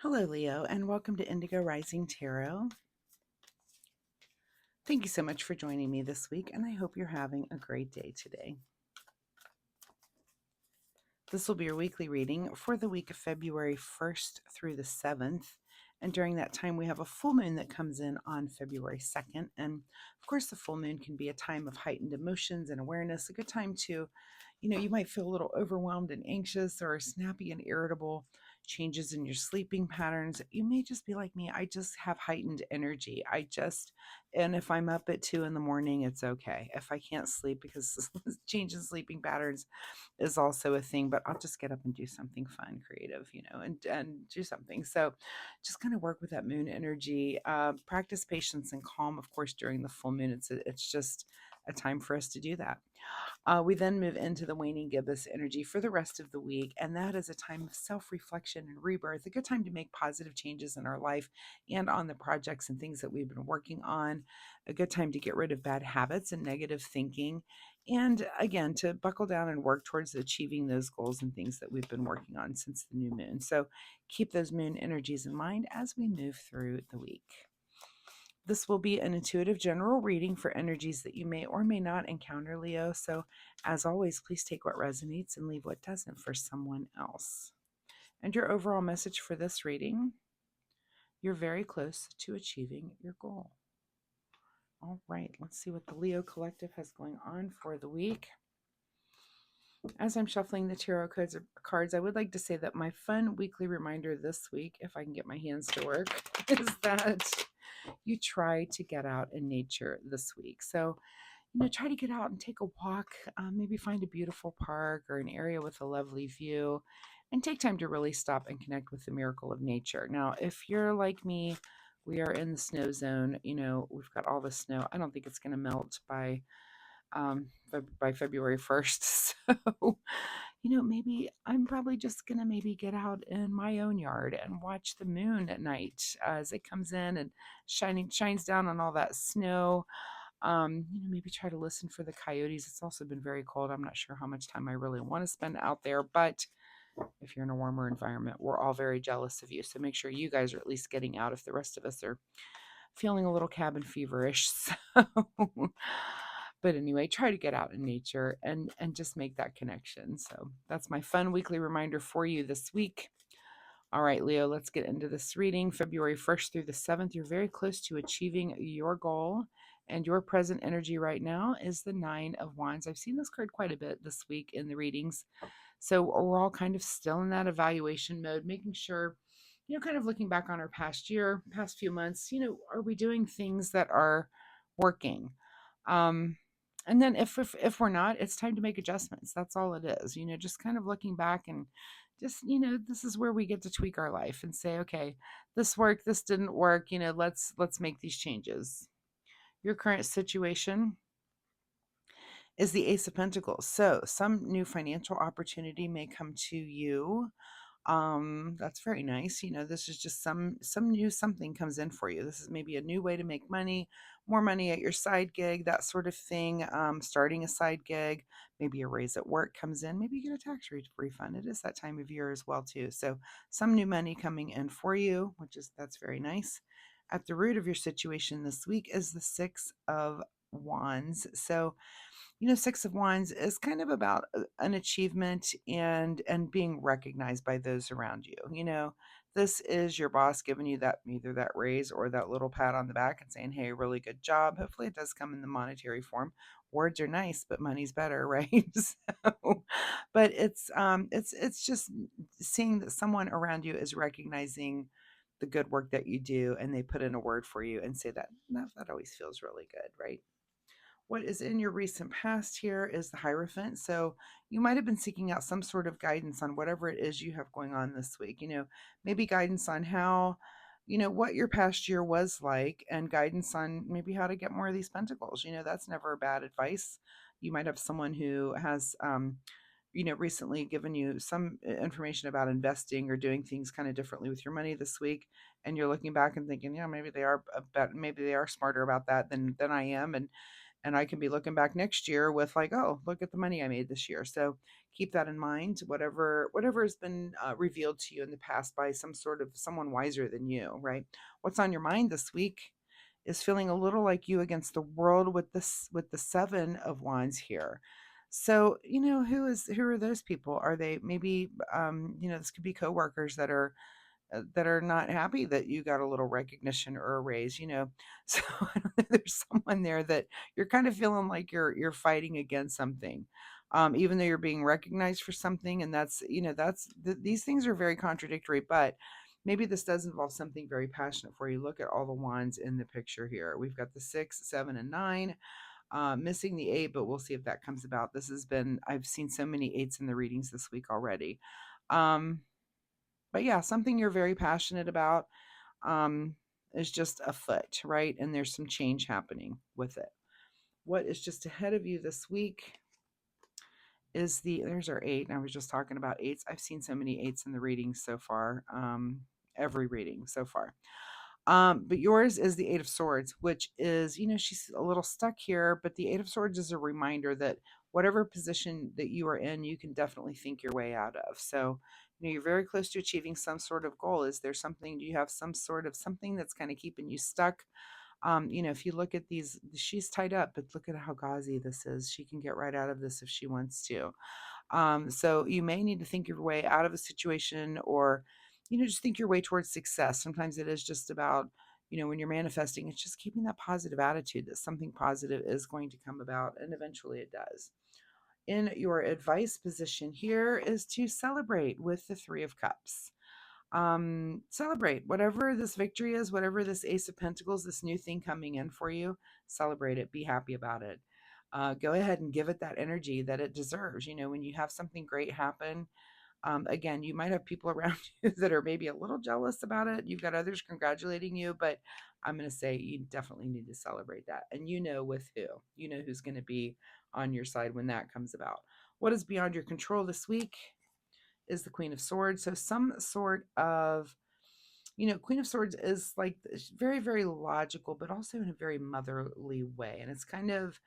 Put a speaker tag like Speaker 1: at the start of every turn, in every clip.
Speaker 1: Hello, Leo, and welcome to Indigo Rising Tarot. Thank you so much for joining me this week, and I hope you're having a great day today. This will be your weekly reading for the week of February 1st through the 7th. And during that time, we have a full moon that comes in on February 2nd. And of course, the full moon can be a time of heightened emotions and awareness, a good time to, you might feel a little overwhelmed and anxious or snappy and irritable, changes in your sleeping patterns. You may just be like me. I just have heightened energy. And if I'm up at 2 in the morning, it's okay. If I can't sleep because change in sleeping patterns is also a thing, but I'll just get up and do something fun, creative, and do something. So just kind of work with that moon energy. Practice patience and calm, of course, during the full moon. It's just a time for us to do that. We then move into the waning gibbous energy for the rest of the week, and that is a time of self-reflection and rebirth, a good time to make positive changes in our life and on the projects and things that we've been working on, a good time to get rid of bad habits and negative thinking, and again, to buckle down and work towards achieving those goals and things that we've been working on since the new moon. So keep those moon energies in mind as we move through the week. This will be an intuitive general reading for energies that you may or may not encounter, Leo. So, as always, please take what resonates and leave what doesn't for someone else. And your overall message for this reading: you're very close to achieving your goal. All right, let's see what the Leo Collective has going on for the week. As I'm shuffling the tarot cards, I would like to say that my fun weekly reminder this week, if I can get my hands to work, is that you try to get out in nature this week. So, try to get out and take a walk, maybe find a beautiful park or an area with a lovely view, and take time to really stop and connect with the miracle of nature. Now, if you're like me, we are in the snow zone. We've got all the snow. I don't think it's going to melt by February 1st. So, maybe I'm probably just going to maybe get out in my own yard and watch the moon at night as it comes in and shines down on all that snow. Maybe try to listen for the coyotes. It's also been very cold. I'm not sure how much time I really want to spend out there, but if you're in a warmer environment, we're all very jealous of you. So make sure you guys are at least getting out if the rest of us are feeling a little cabin feverish. So, but anyway, try to get out in nature and just make that connection. So that's my fun weekly reminder for you this week. All right, Leo, let's get into this reading. February 1st through the 7th, you're very close to achieving your goal. And your present energy right now is the Nine of Wands. I've seen this card quite a bit this week in the readings. So we're all kind of still in that evaluation mode, making sure, kind of looking back on our past year, past few months, are we doing things that are working? Um, and then if we're not, it's time to make adjustments. That's all it is, just kind of looking back and just, this is where we get to tweak our life and say, okay, this worked, this didn't work, let's make these changes. Your current situation is the Ace of Pentacles. So some new financial opportunity may come to you. That's very nice. This is just some new something comes in for you. This is maybe a new way to make money, more money at your side gig, that sort of thing. Starting a side gig, maybe a raise at work comes in, maybe you get a tax refund. It is that time of year as well too. So some new money coming in for you, that's very nice. At the root of your situation this week is the Six of Wands. So Six of Wands is kind of about an achievement and being recognized by those around you. This is your boss giving you that, either that raise or that little pat on the back and saying, hey, really good job. Hopefully it does come in the monetary form. Words are nice, but money's better, right? So, but it's just seeing that someone around you is recognizing the good work that you do, and they put in a word for you and say that always feels really good, right? What is in your recent past here is the Hierophant. So you might have been seeking out some sort of guidance on whatever it is you have going on this week. Maybe guidance on how, what your past year was like, and guidance on maybe how to get more of these pentacles. That's never bad advice. You might have someone who has, recently given you some information about investing or doing things kind of differently with your money this week, and you're looking back and thinking, yeah, maybe they are smarter about that than I am, And I can be looking back next year with like, oh, look at the money I made this year. So keep that in mind. Whatever has been revealed to you in the past by some sort of someone wiser than you, right? What's on your mind this week is feeling a little like you against the world with this with the 7 of Wands here. So who are those people? Are they maybe this could be coworkers that are not happy that you got a little recognition or a raise. So I don't know, there's someone there that you're kind of feeling like you're fighting against something, even though you're being recognized for something, and these things are very contradictory, but maybe this does involve something very passionate for you. Look at all the wands in the picture here. We've got the 6, 7, and 9. Missing the 8, but we'll see if that comes about. I've seen so many 8s in the readings this week already. Um, but yeah, something you're very passionate about um, is just afoot, right? And there's some change happening with it. What is just ahead of you this week is there's our 8. And I was just talking about 8s. I've seen so many 8s in the readings so far, every reading so far. But yours is the 8 of Swords, which is, she's a little stuck here, but the 8 of Swords is a reminder that whatever position that you are in, you can definitely think your way out of. So, you're very close to achieving some sort of goal. Is there something, do you have some sort of something that's kind of keeping you stuck? If you look at these, she's tied up, but look at how gauzy this is. She can get right out of this if she wants to. So you may need to think your way out of a situation, or, just think your way towards success. Sometimes it is just about, when you're manifesting, it's just keeping that positive attitude that something positive is going to come about, and eventually it does. In your advice position here is to celebrate with the 3 of Cups. Celebrate whatever this victory is, whatever this Ace of Pentacles, this new thing coming in for you. Celebrate it, be happy about it. Go ahead and give it that energy that it deserves. When you have something great happen, again, you might have people around you that are maybe a little jealous about it. You've got others congratulating you, but I'm going to say you definitely need to celebrate that. And with who, who's going to be on your side when that comes about. What is beyond your control this week is the Queen of Swords. So some sort of, Queen of Swords is like very, very logical, but also in a very motherly way. And it's kind of,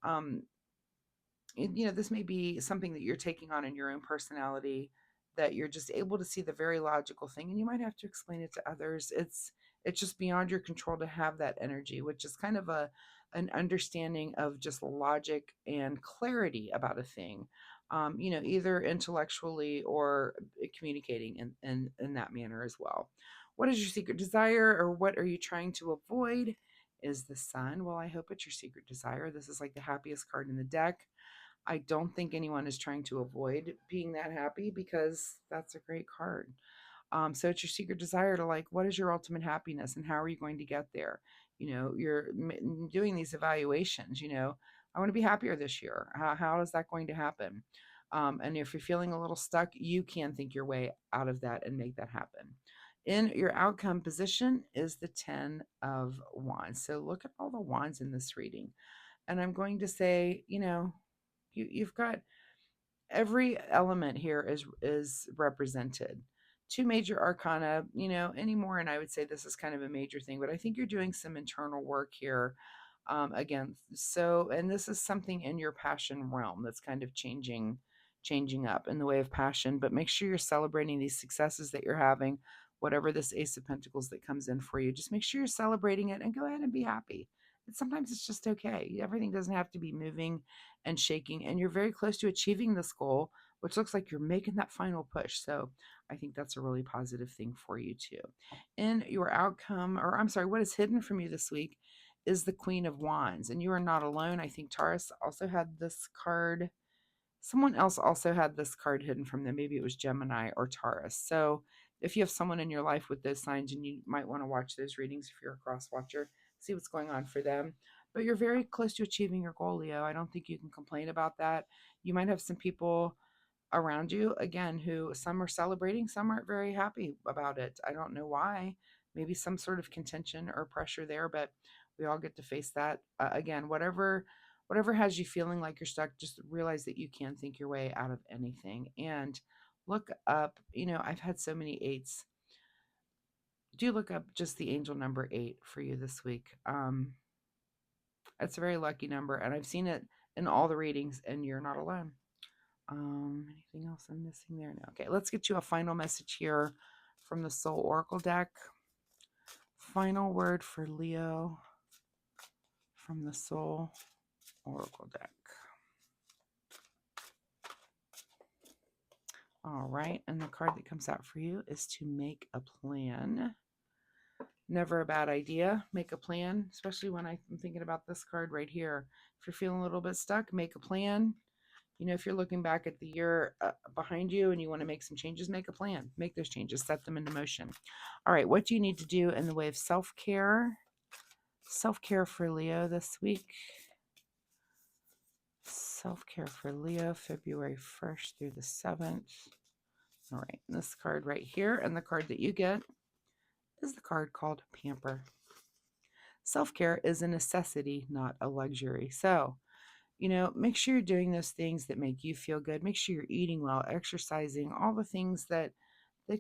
Speaker 1: um, this may be something that you're taking on in your own personality, that you're just able to see the very logical thing, and you might have to explain it to others. It's just beyond your control to have that energy, which is kind of an understanding of just logic and clarity about a thing, either intellectually or communicating in that manner as well. What is your secret desire, or what are you trying to avoid? Is the Sun. Well, I hope it's your secret desire. This is like the happiest card in the deck. I don't think anyone is trying to avoid being that happy, because that's a great card. So it's your secret desire to, like, what is your ultimate happiness and how are you going to get there? You're doing these evaluations. I want to be happier this year. How is that going to happen? And if you're feeling a little stuck, you can think your way out of that and make that happen. In your outcome position is the 10 of Wands. So look at all the wands in this reading. And I'm going to say, you've got every element here is represented. 2 major arcana, anymore, and I would say this is kind of a major thing, but I think you're doing some internal work here. Again, so, and this is something in your passion realm that's kind of changing up in the way of passion. But make sure you're celebrating these successes that you're having, whatever this Ace of Pentacles that comes in for you. Just make sure you're celebrating it and go ahead and be happy. Sometimes it's just okay. Everything doesn't have to be moving and shaking, and you're very close to achieving this goal, which looks like you're making that final push. So I think that's a really positive thing for you too. In your outcome, or I'm sorry, what is hidden from you this week is the Queen of Wands, and you are not alone. I think Taurus also had this card. Someone else also had this card hidden from them. Maybe it was Gemini or Taurus. So if you have someone in your life with those signs, and you might want to watch those readings if you're a cross watcher, see what's going on for them. But you're very close to achieving your goal, Leo. I don't think you can complain about that. You might have some people around you, again, who some are celebrating, some aren't very happy about it. I don't know why. Maybe some sort of contention or pressure there, but we all get to face that. Again, whatever has you feeling like you're stuck, just realize that you can think your way out of anything. And look up, I've had so many 8s. Do look up just the angel number 8 for you this week. That's a very lucky number, and I've seen it in all the readings, and you're not alone. Anything else I'm missing there? No. Okay, let's get you a final message here from the Soul Oracle deck. Final word for Leo from the Soul Oracle deck. All right, and the card that comes out for you is to make a plan. Never a bad idea. Make a plan, especially when I'm thinking about this card right here. If you're feeling a little bit stuck, make a plan. If you're looking back at the year behind you and you want to make some changes, make a plan. Make those changes, set them into motion. All right, what do you need to do in the way of self-care? Self-care for Leo this week. Self-care for Leo, February 1st through the 7th. All right, this card right here, and the card that you get is the card called Pamper. Self-care is a necessity, not a luxury. So, make sure you're doing those things that make you feel good. Make sure you're eating well, exercising, all the things that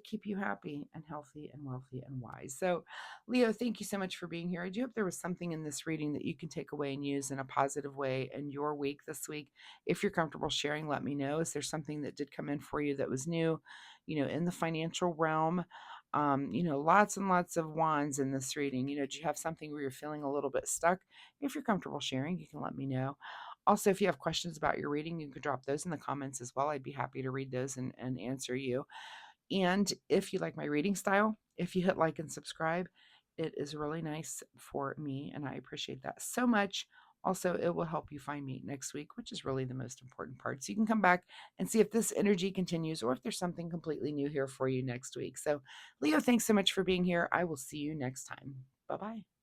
Speaker 1: keep you happy and healthy and wealthy and wise. So, Leo, thank you so much for being here. I do hope there was something in this reading that you can take away and use in a positive way in your week this week. If you're comfortable sharing, let me know. Is there something that did come in for you that was new, in the financial realm? Lots and lots of wands in this reading. Do you have something where you're feeling a little bit stuck? If you're comfortable sharing, you can let me know. Also, if you have questions about your reading, you can drop those in the comments as well. I'd be happy to read those and answer you. And if you like my reading style, if you hit like and subscribe, it is really nice for me, and I appreciate that so much. Also, it will help you find me next week, which is really the most important part. So you can come back and see if this energy continues or if there's something completely new here for you next week. So, Leo, thanks so much for being here. I will see you next time. Bye-bye.